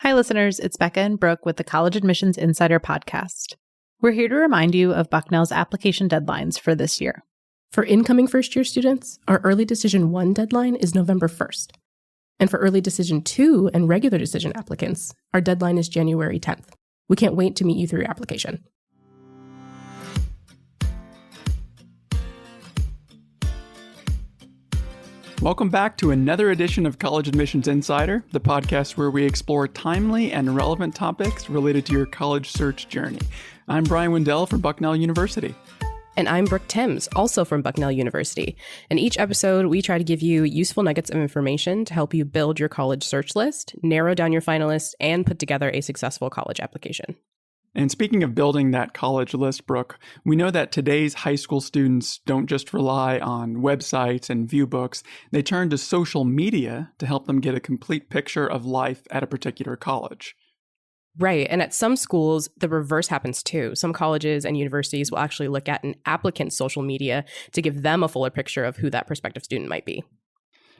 Hi, listeners. It's Becca and Brooke with the College Admissions Insider podcast. We're here to remind you of Bucknell's application deadlines for this year. For incoming first-year students, our Early Decision 1 deadline is November 1st. And for Early Decision 2 and Regular Decision applicants, our deadline is January 10th. We can't wait to meet you through your application. Welcome back to another edition of College Admissions Insider, the podcast where we explore timely and relevant topics related to your college search journey. I'm Brian Wendell from Bucknell University. And I'm Brooke Timms, also from Bucknell University. In each episode, we try to give you useful nuggets of information to help you build your college search list, narrow down your finalists, and put together a successful college application. And speaking of building that college list, Brooke, we know that today's high school students don't just rely on websites and view books. They turn to social media to help them get a complete picture of life at a particular college. Right. And at some schools, the reverse happens too. Some colleges and universities will actually look at an applicant's social media to give them a fuller picture of who that prospective student might be.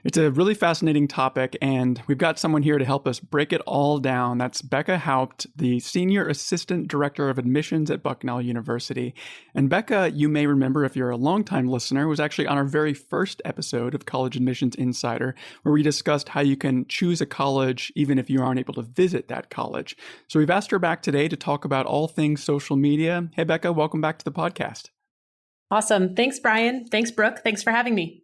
It's a really fascinating topic, and we've got someone here to help us break it all down. That's Becca Haupt, the Senior Assistant Director of Admissions at Bucknell University. And Becca, you may remember if you're a longtime listener, was actually on our very first episode of College Admissions Insider, where we discussed how you can choose a college even if you aren't able to visit that college. So we've asked her back today to talk about all things social media. Hey, Becca, welcome back to the podcast. Awesome. Thanks, Brian. Thanks, Brooke. Thanks for having me.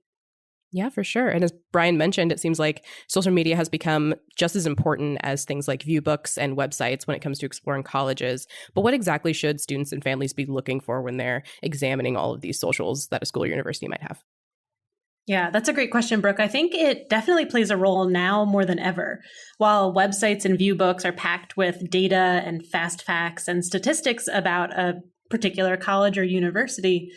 Yeah, for sure. And as Brian mentioned, it seems like social media has become just as important as things like view books and websites when it comes to exploring colleges. But what exactly should students and families be looking for when they're examining all of these socials that a school or university might have? Yeah, that's a great question, Brooke. I think it definitely plays a role now more than ever. While websites and view books are packed with data and fast facts and statistics about a particular college or university,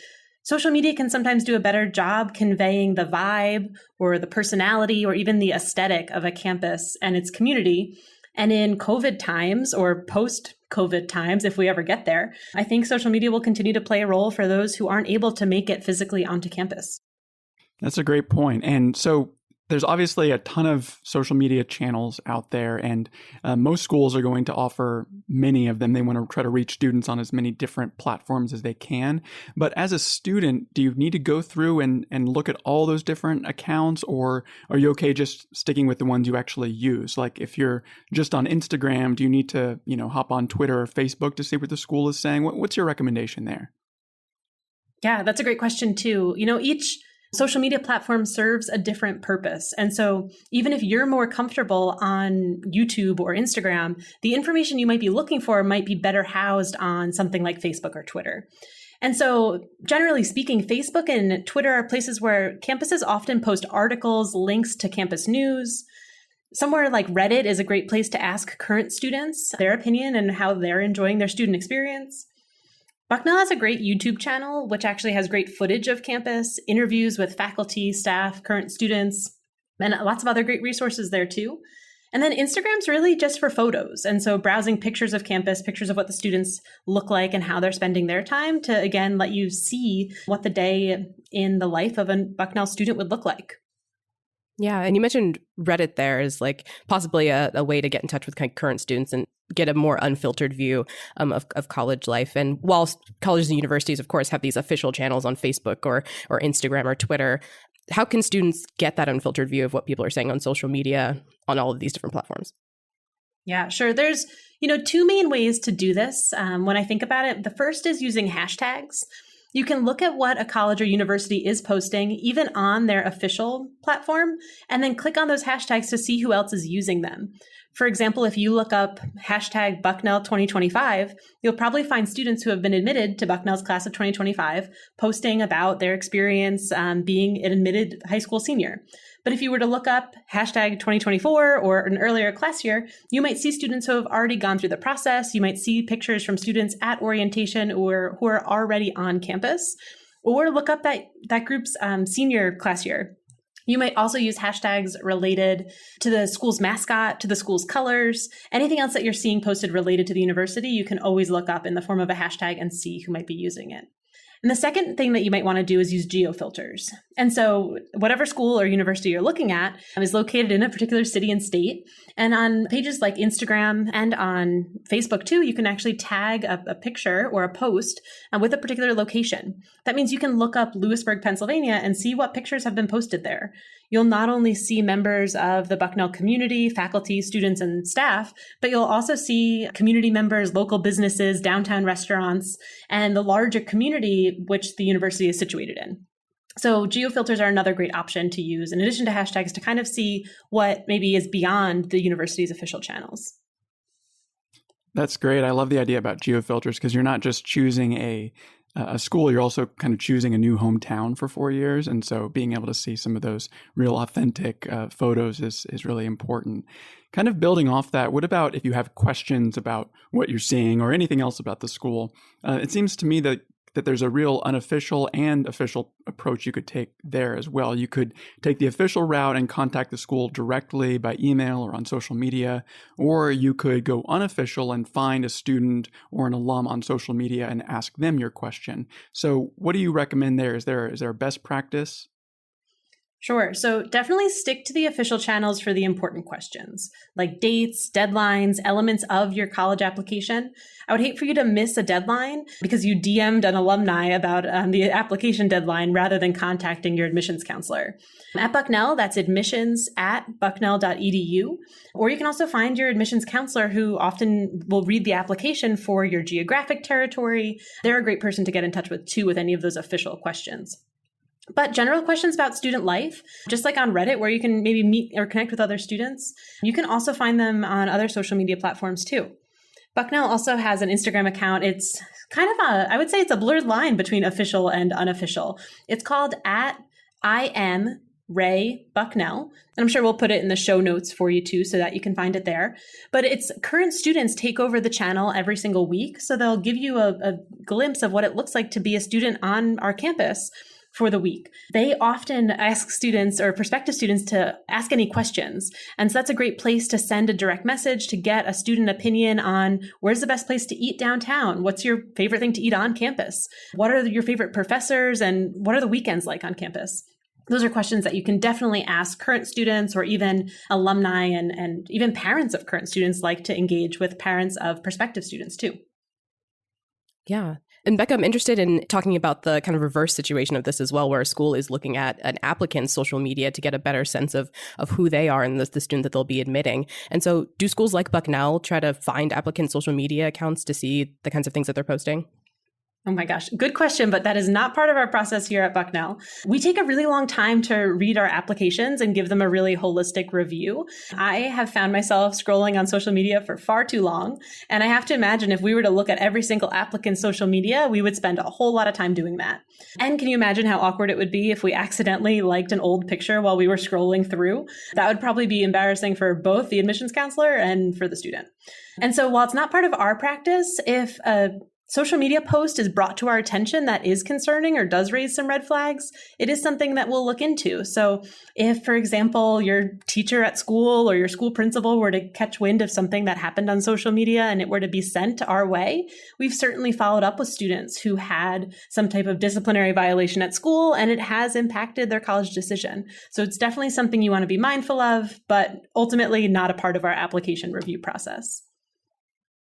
social media can sometimes do a better job conveying the vibe or the personality or even the aesthetic of a campus and its community. And in COVID times or post-COVID times, if we ever get there, I think social media will continue to play a role for those who aren't able to make it physically onto campus. That's a great point. And so there's obviously a ton of social media channels out there, and most schools are going to offer many of them. They want to try to reach students on as many different platforms as they can. But as a student, do you need to go through and look at all those different accounts, or are you okay just sticking with the ones you actually use? Like if you're just on Instagram, do you need to, hop on Twitter or Facebook to see what the school is saying? What's your recommendation there? Yeah, that's a great question too. Each social media platform serves a different purpose. And so even if you're more comfortable on YouTube or Instagram, the information you might be looking for might be better housed on something like Facebook or Twitter. And so generally speaking, Facebook and Twitter are places where campuses often post articles, links to campus news. Somewhere like Reddit is a great place to ask current students their opinion and how they're enjoying their student experience. Bucknell has a great YouTube channel, which actually has great footage of campus, interviews with faculty, staff, current students, and lots of other great resources there too. And then Instagram's really just for photos. And so browsing pictures of campus, pictures of what the students look like and how they're spending their time to, again, let you see what the day in the life of a Bucknell student would look like. Yeah, and you mentioned Reddit there is like possibly a way to get in touch with kind of current students and get a more unfiltered view of college life. And while colleges and universities, of course, have these official channels on Facebook or Instagram or Twitter, how can students get that unfiltered view of what people are saying on social media on all of these different platforms? Yeah, sure. There's, two main ways to do this. When I think about it, the first is using hashtags. You can look at what a college or university is posting, even on their official platform, and then click on those hashtags to see who else is using them. For example, if you look up hashtag Bucknell 2025, you'll probably find students who have been admitted to Bucknell's class of 2025 posting about their experience being an admitted high school senior. But if you were to look up hashtag 2024 or an earlier class year, you might see students who have already gone through the process. You might see pictures from students at orientation or who are already on campus, or look up that group's senior class year. You might also use hashtags related to the school's mascot, to the school's colors, anything else that you're seeing posted related to the university. You can always look up in the form of a hashtag and see who might be using it. And the second thing that you might want to do is use geofilters. And so whatever school or university you're looking at is located in a particular city and state. And on pages like Instagram and on Facebook too, you can actually tag a picture or a post with a particular location. That means you can look up Lewisburg, Pennsylvania and see what pictures have been posted there. You'll not only see members of the Bucknell community, faculty, students, and staff, but you'll also see community members, local businesses, downtown restaurants, and the larger community which the university is situated in. So geofilters are another great option to use in addition to hashtags to kind of see what maybe is beyond the university's official channels. That's great. I love the idea about geofilters because you're not just choosing a school, you're also kind of choosing a new hometown for 4 years. And so being able to see some of those real authentic photos is really important. Kind of building off that, what about if you have questions about what you're seeing or anything else about the school? It seems to me that there's a real unofficial and official approach you could take there as well. You could take the official route and contact the school directly by email or on social media, or you could go unofficial and find a student or an alum on social media and ask them your question. So what do you recommend there? Is there a best practice? Sure. So definitely stick to the official channels for the important questions, like dates, deadlines, elements of your college application. I would hate for you to miss a deadline because you DM'd an alumni about the application deadline rather than contacting your admissions counselor. At Bucknell, that's admissions@bucknell.edu. Or you can also find your admissions counselor who often will read the application for your geographic territory. They're a great person to get in touch with too with any of those official questions. But general questions about student life, just like on Reddit, where you can maybe meet or connect with other students, you can also find them on other social media platforms too. Bucknell also has an Instagram account. It's kind of I would say it's a blurred line between official and unofficial. It's called @IMRayBucknell. And I'm sure we'll put it in the show notes for you too, so that you can find it there. But it's current students take over the channel every single week. So they'll give you a glimpse of what it looks like to be a student on our campus for the week. They often ask students or prospective students to ask any questions. And so that's a great place to send a direct message to get a student opinion on where's the best place to eat downtown? What's your favorite thing to eat on campus? What are your favorite professors and what are the weekends like on campus? Those are questions that you can definitely ask current students or even alumni and even parents of current students like to engage with parents of prospective students too. Yeah. And Becca, I'm interested in talking about the kind of reverse situation of this as well, where a school is looking at an applicant's social media to get a better sense of who they are and the student that they'll be admitting. And so do schools like Bucknell try to find applicant social media accounts to see the kinds of things that they're posting? Oh my gosh, good question, but that is not part of our process here at Bucknell. We take a really long time to read our applications and give them a really holistic review. I have found myself scrolling on social media for far too long, and I have to imagine if we were to look at every single applicant's social media, we would spend a whole lot of time doing that. And can you imagine how awkward it would be if we accidentally liked an old picture while we were scrolling through? That would probably be embarrassing for both the admissions counselor and for the student. And so while it's not part of our practice, if a social media post is brought to our attention that is concerning or does raise some red flags, it is something that we'll look into. So if, for example, your teacher at school or your school principal were to catch wind of something that happened on social media and it were to be sent our way, we've certainly followed up with students who had some type of disciplinary violation at school and it has impacted their college decision. So it's definitely something you want to be mindful of, but ultimately not a part of our application review process.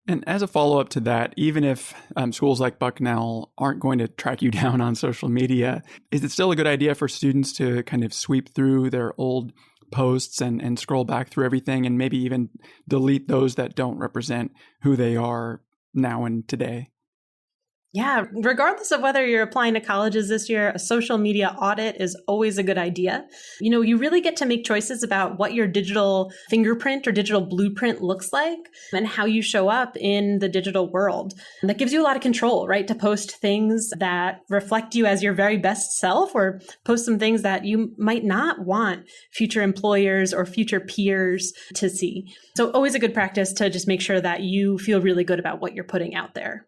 And as a follow-up to that, even if schools like Bucknell aren't going to track you down on social media, is it still a good idea for students to kind of sweep through their old posts and scroll back through everything and maybe even delete those that don't represent who they are now and today? Yeah, regardless of whether you're applying to colleges this year, a social media audit is always a good idea. You know, you really get to make choices about what your digital fingerprint or digital blueprint looks like and how you show up in the digital world. And that gives you a lot of control, right? To post things that reflect you as your very best self or post some things that you might not want future employers or future peers to see. So always a good practice to just make sure that you feel really good about what you're putting out there.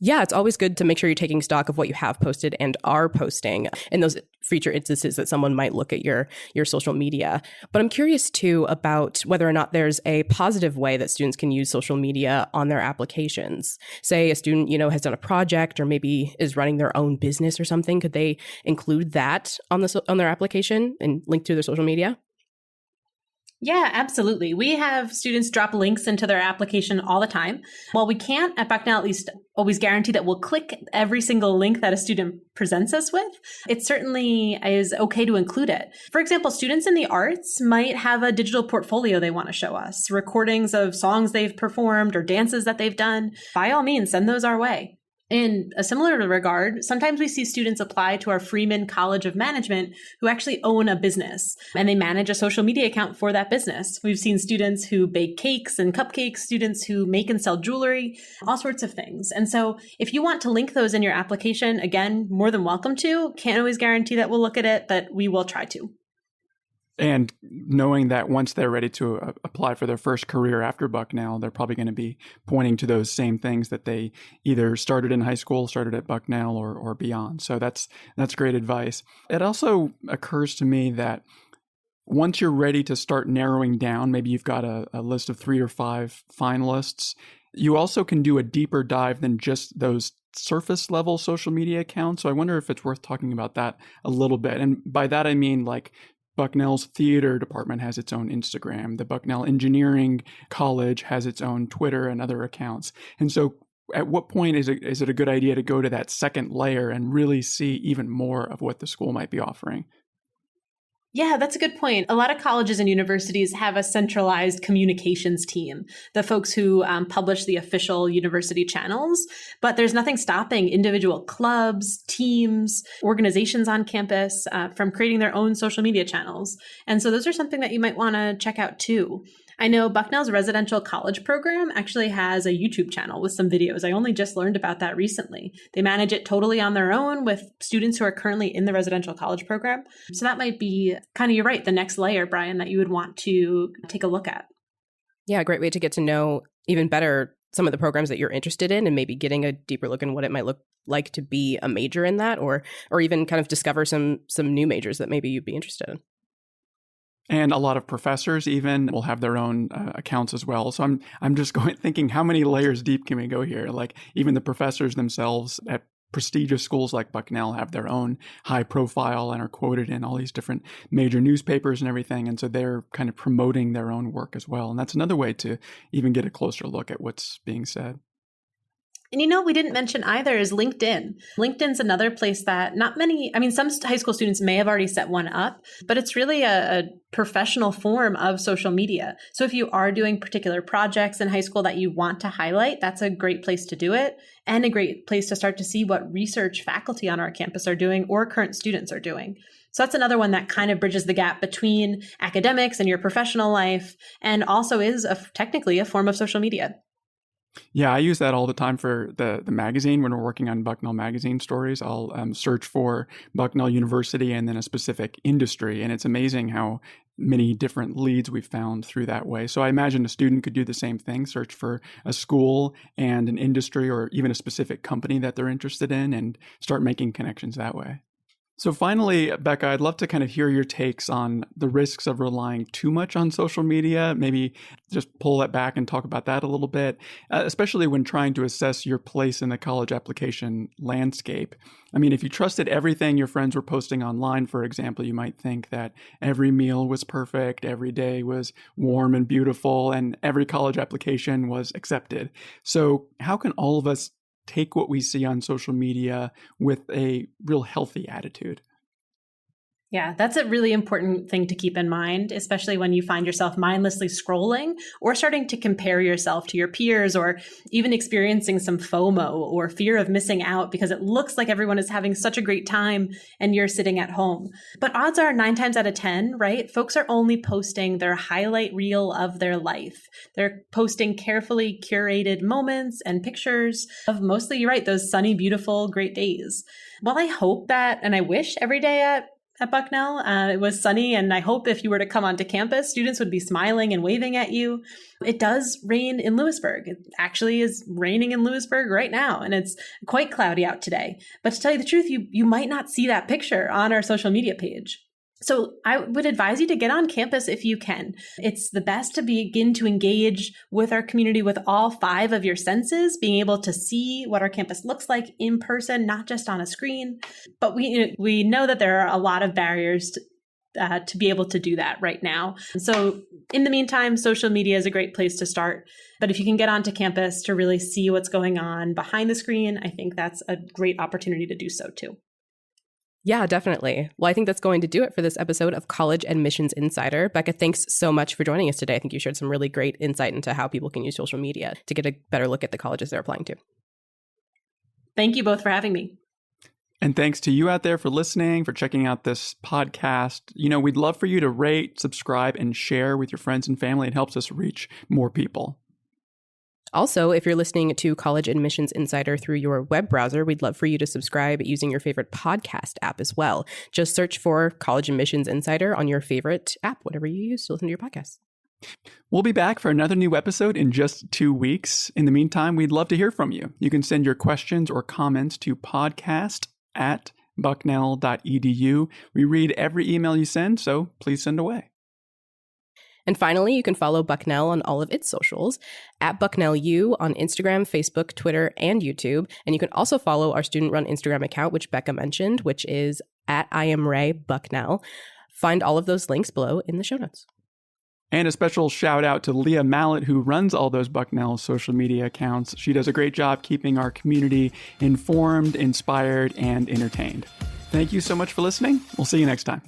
Yeah, it's always good to make sure you're taking stock of what you have posted and are posting in those future instances that someone might look at your social media. But I'm curious too about whether or not there's a positive way that students can use social media on their applications. Say a student, has done a project or maybe is running their own business or something. Could they include that on their application and link to their social media? Yeah, absolutely. We have students drop links into their application all the time. While we can't at Bucknell at least always guarantee that we'll click every single link that a student presents us with, it certainly is okay to include it. For example, students in the arts might have a digital portfolio they want to show us, recordings of songs they've performed or dances that they've done. By all means, send those our way. In a similar regard, sometimes we see students apply to our Freeman College of Management who actually own a business and they manage a social media account for that business. We've seen students who bake cakes and cupcakes, students who make and sell jewelry, all sorts of things. And so if you want to link those in your application, again, more than welcome to. Can't always guarantee that we'll look at it, but we will try to. And knowing that once they're ready to apply for their first career after Bucknell, they're probably going to be pointing to those same things that they either started in high school, started at Bucknell, or beyond. So that's great advice. It also occurs to me that once you're ready to start narrowing down, maybe you've got a list of 3 or 5 finalists, you also can do a deeper dive than just those surface level social media accounts. So I wonder if it's worth talking about that a little bit. And by that, I mean like Bucknell's theater department has its own Instagram. The Bucknell Engineering College has its own Twitter and other accounts. And so at what point is it a good idea to go to that second layer and really see even more of what the school might be offering? Yeah, that's a good point. A lot of colleges and universities have a centralized communications team, the folks who publish the official university channels, but there's nothing stopping individual clubs, teams, organizations on campus from creating their own social media channels. And so those are something that you might want to check out too. I know Bucknell's residential college program actually has a YouTube channel with some videos. I only just learned about that recently. They manage it totally on their own with students who are currently in the residential college program. So that might be you're right, the next layer, Brian, that you would want to take a look at. Yeah, a great way to get to know even better some of the programs that you're interested in and maybe getting a deeper look in what it might look like to be a major in that or even kind of discover some new majors that maybe you'd be interested in. And a lot of professors even will have their own accounts as well. So I'm just thinking, how many layers deep can we go here? Like even the professors themselves at prestigious schools like Bucknell have their own high profile and are quoted in all these different major newspapers and everything. And so they're kind of promoting their own work as well. And that's another way to even get a closer look at what's being said. And we didn't mention either is LinkedIn. LinkedIn's another place that some high school students may have already set one up, but it's really a professional form of social media. So if you are doing particular projects in high school that you want to highlight, that's a great place to do it and a great place to start to see what research faculty on our campus are doing or current students are doing. So that's another one that kind of bridges the gap between academics and your professional life and also is technically a form of social media. Yeah, I use that all the time for the magazine. When we're working on Bucknell magazine stories, I'll search for Bucknell University and then a specific industry. And it's amazing how many different leads we've found through that way. So I imagine a student could do the same thing, search for a school and an industry or even a specific company that they're interested in and start making connections that way. So finally, Becca, I'd love to kind of hear your takes on the risks of relying too much on social media. Maybe just pull that back and talk about that a little bit, especially when trying to assess your place in the college application landscape. I mean, if you trusted everything your friends were posting online, for example, you might think that every meal was perfect, every day was warm and beautiful, and every college application was accepted. So how can all of us take what we see on social media with a real healthy attitude? Yeah, that's a really important thing to keep in mind, especially when you find yourself mindlessly scrolling or starting to compare yourself to your peers or even experiencing some FOMO or fear of missing out because it looks like everyone is having such a great time and you're sitting at home. But odds are 9 times out of 10, right? Folks are only posting their highlight reel of their life. They're posting carefully curated moments and pictures of mostly, you're right, those sunny, beautiful, great days. While I hope that, and I wish every day at at Bucknell. It was sunny, and I hope if you were to come onto campus, students would be smiling and waving at you. It does rain in Lewisburg. It actually is raining in Lewisburg right now, and it's quite cloudy out today. But to tell you the truth, you might not see that picture on our social media page. So I would advise you to get on campus if you can. It's the best to begin to engage with our community with all 5 of your senses, being able to see what our campus looks like in person, not just on a screen. But we know that there are a lot of barriers to be able to do that right now. So in the meantime, social media is a great place to start. But if you can get onto campus to really see what's going on behind the screen, I think that's a great opportunity to do so too. Yeah, definitely. Well, I think that's going to do it for this episode of College Admissions Insider. Becca, thanks so much for joining us today. I think you shared some really great insight into how people can use social media to get a better look at the colleges they're applying to. Thank you both for having me. And thanks to you out there for listening, for checking out this podcast. We'd love for you to rate, subscribe, and share with your friends and family. It helps us reach more people. Also, if you're listening to College Admissions Insider through your web browser, we'd love for you to subscribe using your favorite podcast app as well. Just search for College Admissions Insider on your favorite app, whatever you use to listen to your podcasts. We'll be back for another new episode in just 2 weeks. In the meantime, we'd love to hear from you. You can send your questions or comments to podcast@bucknell.edu. We read every email you send, so please send away. And finally, you can follow Bucknell on all of its socials at BucknellU on Instagram, Facebook, Twitter, and YouTube. And you can also follow our student-run Instagram account, which Becca mentioned, which is at @IamRayBucknell. Find all of those links below in the show notes. And a special shout out to Leah Mallett, who runs all those Bucknell social media accounts. She does a great job keeping our community informed, inspired, and entertained. Thank you so much for listening. We'll see you next time.